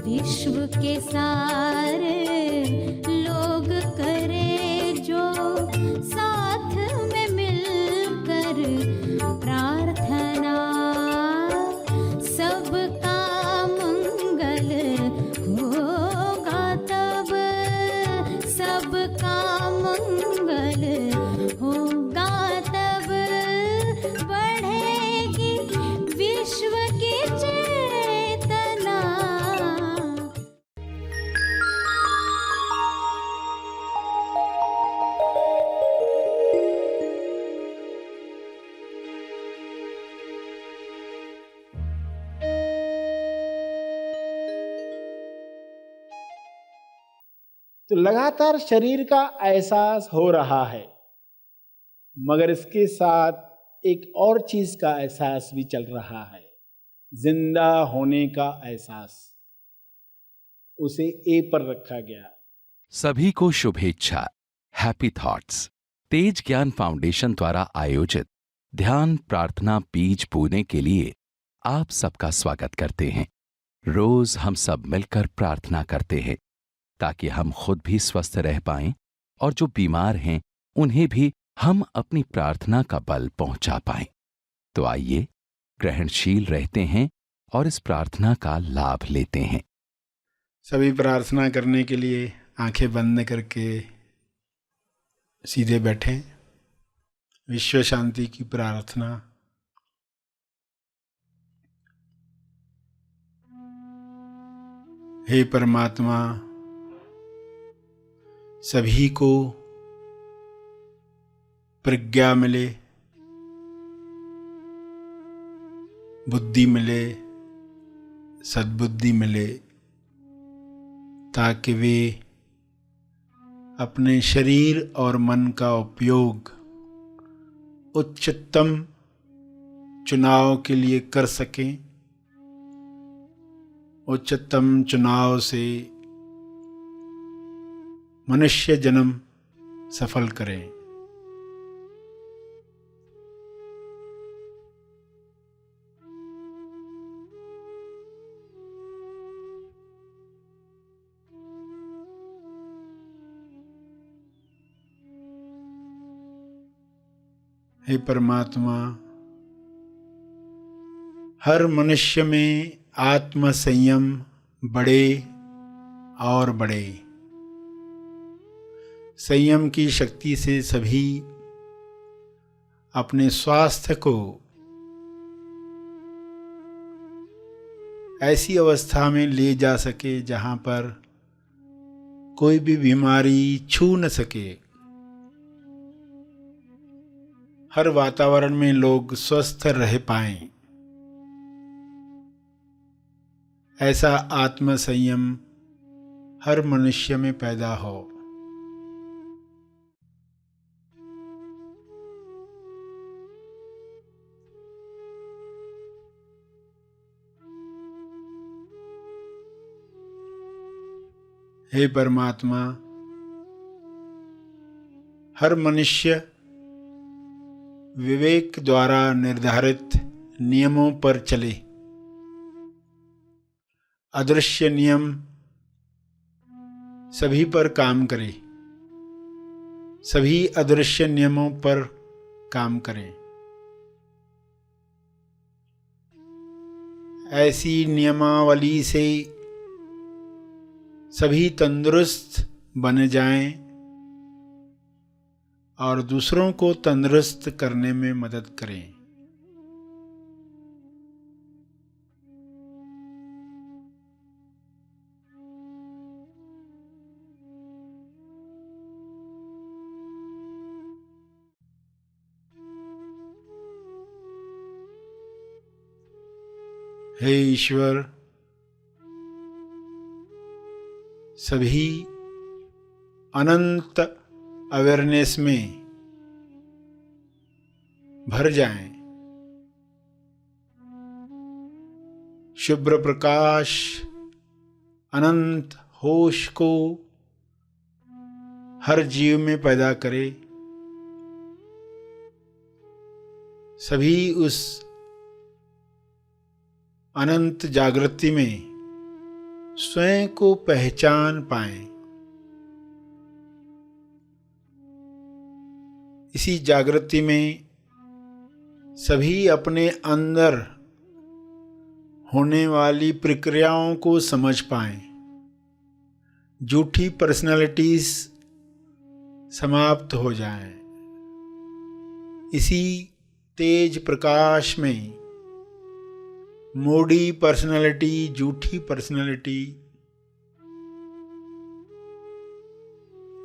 विश्व के सारे लोग करे जो साथ में मिलकर प्रार्थना, सबका मंगल होगा तब, सबका मंगल होगा तब, बढ़ेगी विश्व की चेतना। तो लगातार शरीर का एहसास हो रहा है, मगर इसके साथ एक और चीज का एहसास भी चल रहा है, जिंदा होने का एहसास। उसे ए पर रखा गया। सभी को शुभेच्छा। हैप्पी थॉट्स तेज ज्ञान फाउंडेशन द्वारा आयोजित ध्यान प्रार्थना बीज बोने के लिए आप सबका स्वागत करते हैं। रोज हम सब मिलकर प्रार्थना करते हैं ताकि हम खुद भी स्वस्थ रह पाएं और जो बीमार हैं उन्हें भी हम अपनी प्रार्थना का बल पहुंचा पाएं। तो आइए ग्रहणशील रहते हैं और इस प्रार्थना का लाभ लेते हैं। सभी प्रार्थना करने के लिए आंखें बंद करके सीधे बैठें। विश्व शांति की प्रार्थना। हे परमात्मा, सभी को प्रज्ञा मिले, बुद्धि मिले, सद्बुद्धि मिले, ताकि वे अपने शरीर और मन का उपयोग उच्चतम चुनाव के लिए कर सकें। उच्चतम चुनाव से मनुष्य जन्म सफल करें। हे परमात्मा, हर मनुष्य में आत्म संयम बढ़े और बढ़े। संयम की शक्ति से सभी अपने स्वास्थ्य को ऐसी अवस्था में ले जा सके जहाँ पर कोई भी बीमारी छू न सके। हर वातावरण में लोग स्वस्थ रह पाएं, ऐसा आत्म संयम हर मनुष्य में पैदा हो। हे परमात्मा, हर मनुष्य विवेक द्वारा निर्धारित नियमों पर चले। अदृश्य नियम सभी पर काम करे, सभी अदृश्य नियमों पर काम करें। ऐसी नियमावली से सभी तंदुरुस्त बन जाएं और दूसरों को तंदुरुस्त करने में मदद करें। हे ईश्वर, सभी अनंत अवेयरनेस में भर जाएं। शुभ्र प्रकाश अनंत होश को हर जीव में पैदा करे। सभी उस अनंत जागृति में स्वयं को पहचान पाएं। इसी जागृति में सभी अपने अंदर होने वाली प्रक्रियाओं को समझ पाएं। झूठी पर्सनालिटीज समाप्त हो जाएं। इसी तेज प्रकाश में मोड़ी पर्सनालिटी, झूठी पर्सनालिटी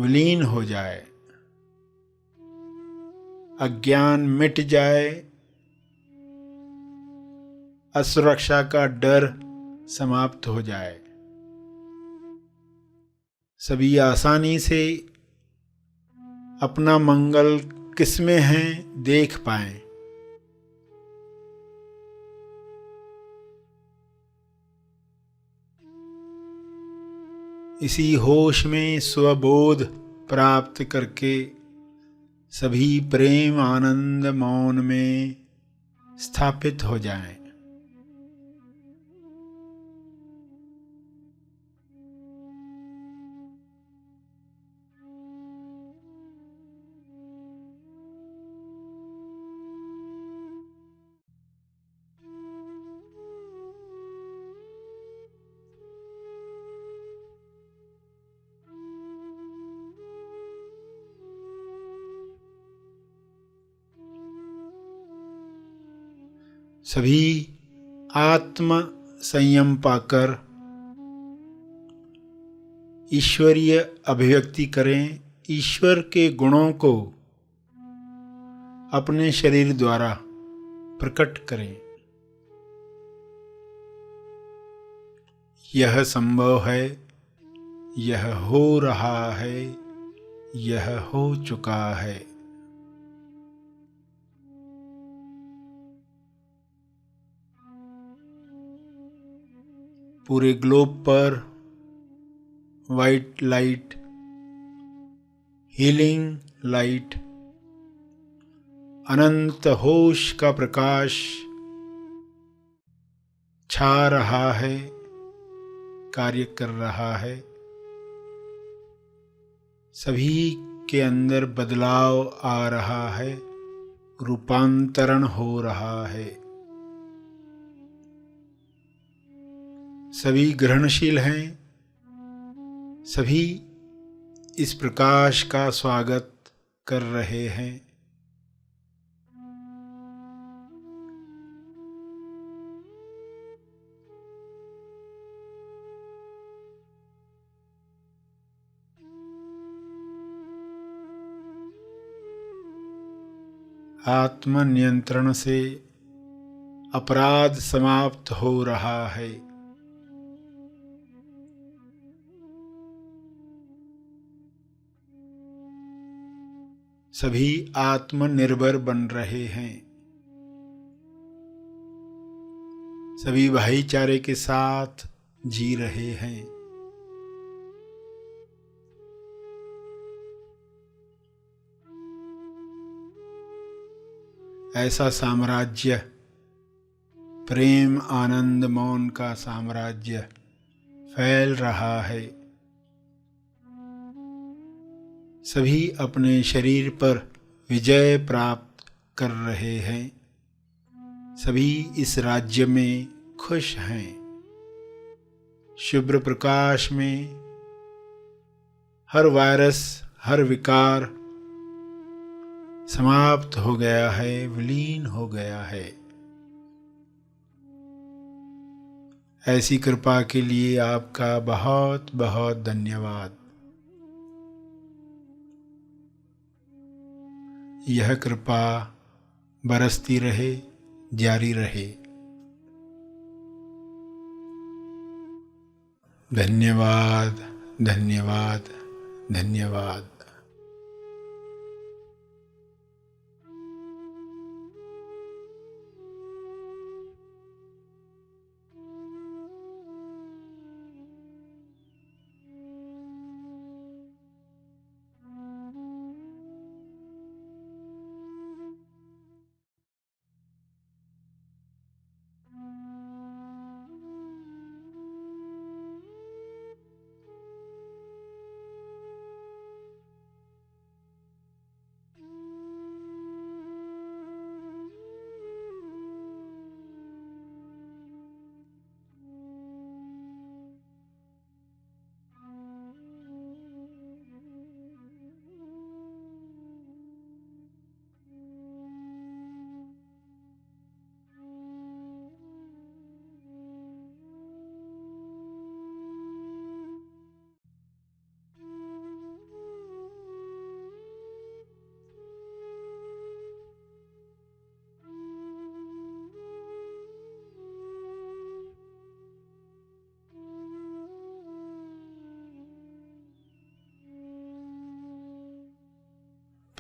विलीन हो जाए, अज्ञान मिट जाए, असुरक्षा का डर समाप्त हो जाए, सभी आसानी से अपना मंगल किसमें है देख पाएं। इसी होश में स्वबोध प्राप्त करके सभी प्रेम आनंद मौन में स्थापित हो जाएं। सभी आत्म संयम पाकर ईश्वरीय अभिव्यक्ति करें। ईश्वर के गुणों को अपने शरीर द्वारा प्रकट करें। यह संभव है, यह हो रहा है, यह हो चुका है। पूरे ग्लोब पर वाइट लाइट, हीलिंग लाइट, अनंत होश का प्रकाश छा रहा है, कार्य कर रहा है। सभी के अंदर बदलाव आ रहा है, रूपांतरण हो रहा है। सभी ग्रहणशील हैं, सभी इस प्रकाश का स्वागत कर रहे हैं। आत्म नियंत्रण से अपराध समाप्त हो रहा है। सभी आत्मनिर्भर बन रहे हैं। सभी भाईचारे के साथ जी रहे हैं। ऐसा साम्राज्य, प्रेम आनंद मौन का साम्राज्य फैल रहा है। सभी अपने शरीर पर विजय प्राप्त कर रहे हैं। सभी इस राज्य में खुश हैं। शुभ्र प्रकाश में हर वायरस, हर विकार समाप्त हो गया है, विलीन हो गया है। ऐसी कृपा के लिए आपका बहुत बहुत धन्यवाद। यह कृपा बरसती रहे, जारी रहे। धन्यवाद, धन्यवाद, धन्यवाद।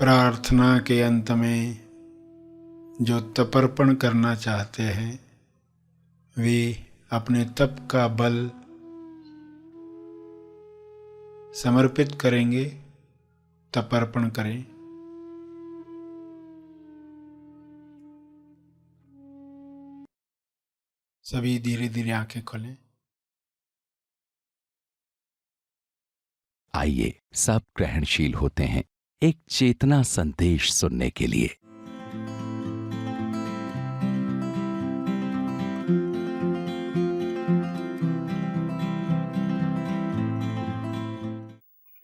प्रार्थना के अंत में जो तपर्पण करना चाहते हैं वे अपने तप का बल समर्पित करेंगे, तपर्पण करें। सभी धीरे धीरे आंखें खोलें। आइए सब ग्रहणशील होते हैं एक चेतना संदेश सुनने के लिए।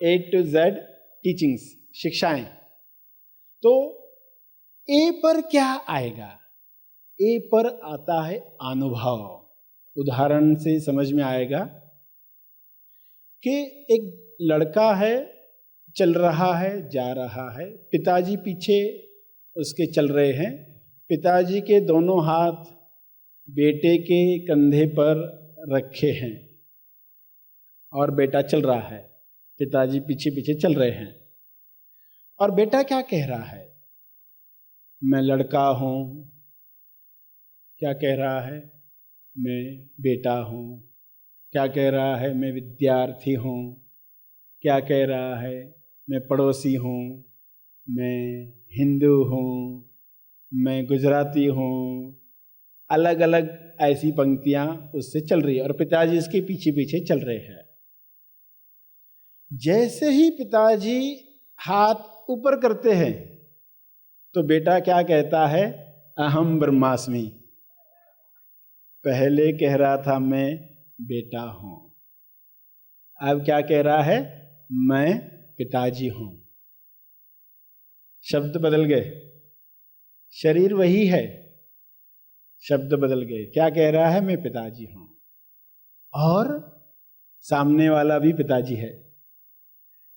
A to Z टीचिंग्स, शिक्षाएं। तो ए पर क्या आएगा? ए पर आता है अनुभव। उदाहरण से समझ में आएगा कि एक लड़का है, चल रहा है, जा रहा है, पिताजी पीछे उसके चल रहे हैं। पिताजी के दोनों हाथ बेटे के कंधे पर रखे हैं और बेटा चल रहा है। पिताजी पीछे पीछे चल रहे हैं और बेटा क्या कह रहा है? मैं लड़का हूं। क्या कह रहा है? मैं बेटा हूं। क्या कह रहा है? मैं विद्यार्थी हूं। क्या कह रहा है? मैं पड़ोसी हूं, मैं हिंदू हूं, मैं गुजराती हूं। अलग अलग ऐसी पंक्तियां उससे चल रही है और पिताजी इसके पीछे पीछे चल रहे हैं। जैसे ही पिताजी हाथ ऊपर करते हैं तो बेटा क्या कहता है? अहम ब्रह्मास्मि। पहले कह रहा था मैं बेटा हूं, अब क्या कह रहा है? मैं पिताजी हूं। शब्द बदल गए, शरीर वही है, शब्द बदल गए। क्या कह रहा है? मैं पिताजी हूं और सामने वाला भी पिताजी है।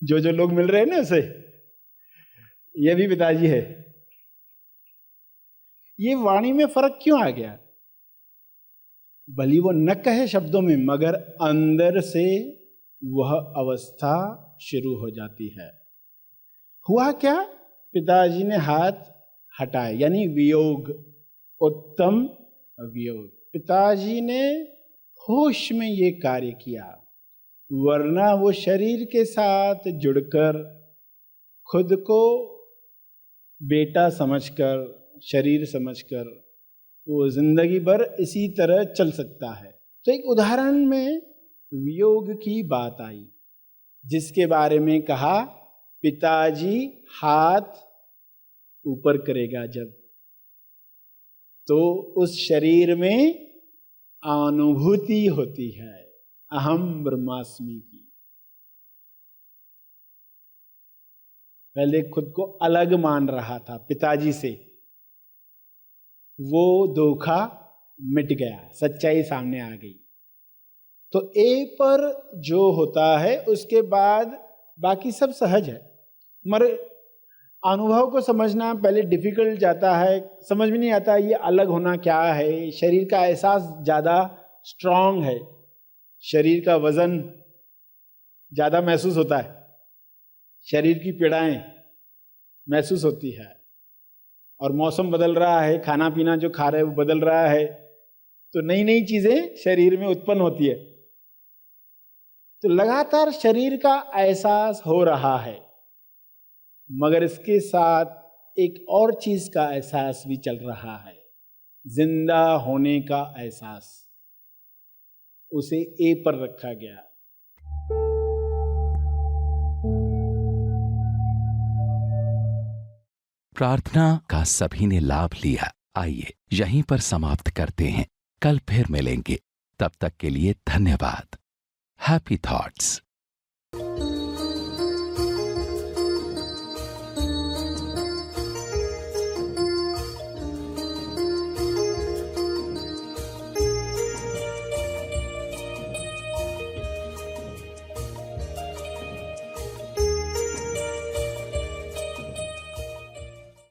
जो जो लोग मिल रहे हैं ना उसे, ये भी पिताजी है। ये वाणी में फर्क क्यों आ गया? भली वो न कहे शब्दों में, मगर अंदर से वह अवस्था शुरू हो जाती है। हुआ क्या? पिताजी ने हाथ हटाए, यानी वियोग, उत्तम वियोग। पिताजी ने होश में ये कार्य किया, वरना वो शरीर के साथ जुड़कर खुद को बेटा समझकर, शरीर समझकर वो जिंदगी भर इसी तरह चल सकता है। तो एक उदाहरण में वियोग की बात आई, जिसके बारे में कहा पिताजी हाथ ऊपर करेगा जब, तो उस शरीर में अनुभूति होती है अहम ब्रह्मास्मि की। पहले खुद को अलग मान रहा था पिताजी से, वो धोखा मिट गया, सच्चाई सामने आ गई। तो ए पर जो होता है उसके बाद बाकी सब सहज है। मगर अनुभव को समझना पहले डिफिकल्ट जाता है, समझ में नहीं आता ये अलग होना क्या है। शरीर का एहसास ज़्यादा स्ट्रांग है, शरीर का वजन ज़्यादा महसूस होता है, शरीर की पीड़ाएं महसूस होती है, और मौसम बदल रहा है, खाना पीना जो खा रहे हैं वो बदल रहा है, तो नई नई चीज़ें शरीर में उत्पन्न होती है। तो लगातार शरीर का एहसास हो रहा है, मगर इसके साथ एक और चीज का एहसास भी चल रहा है, जिंदा होने का एहसास। उसे ए पर रखा गया। प्रार्थना का सभी ने लाभ लिया। आइए यहीं पर समाप्त करते हैं, कल फिर मिलेंगे। तब तक के लिए धन्यवाद। Happy thoughts.